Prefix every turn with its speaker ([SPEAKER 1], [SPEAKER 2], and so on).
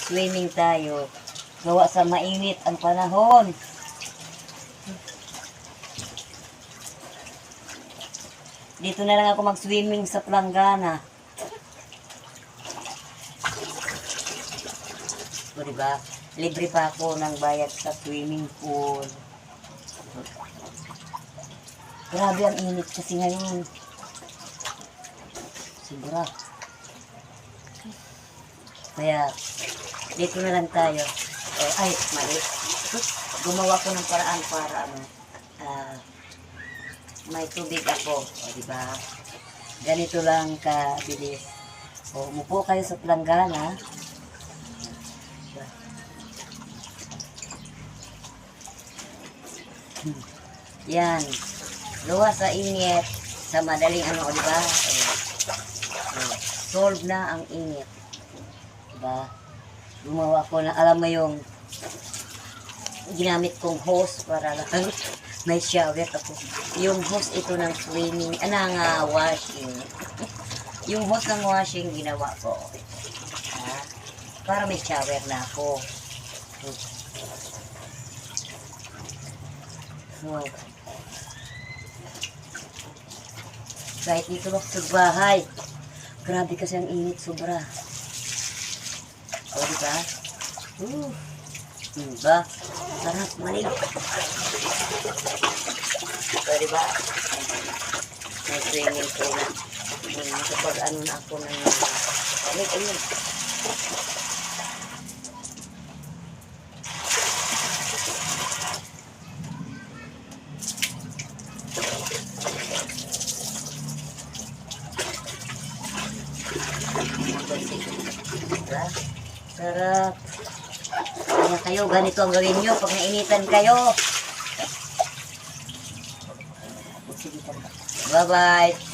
[SPEAKER 1] Swimming tayo. Gawa sa mainit ang panahon. Dito na lang ako mag-swimming sa Planggana. O, diba? Libre pa ako ng bayad sa swimming pool. Grabe ang init kasi ngayon. Sobra. Kaya, dito na lang tayo. Ay, mali. Gumawa ko ng paraan para may tubig ako. O, diba? Ganito lang kabilis. O, umupo kayo sa Planggana. Yan. Luwa sa init. Sa madaling ano, diba? Solve na ang init. Diba? Gumawa ko na, alam mo yung ginamit kong hose para lang may shower ako. Yung hose ito ng swimming, washing. Yung hose ng washing ginawa ko. Para may shower na ako. So, kahit dito lang sa bahay, grabe kasi ang init sobra. O, diba? Diba? Sarap, malig. O, diba? May swimming pool na. Kapag ano na ako ng ayun. Diba? Sarap. Kaya kayo, ganito ang gawin nyo pag nainitan kayo. Bye-bye.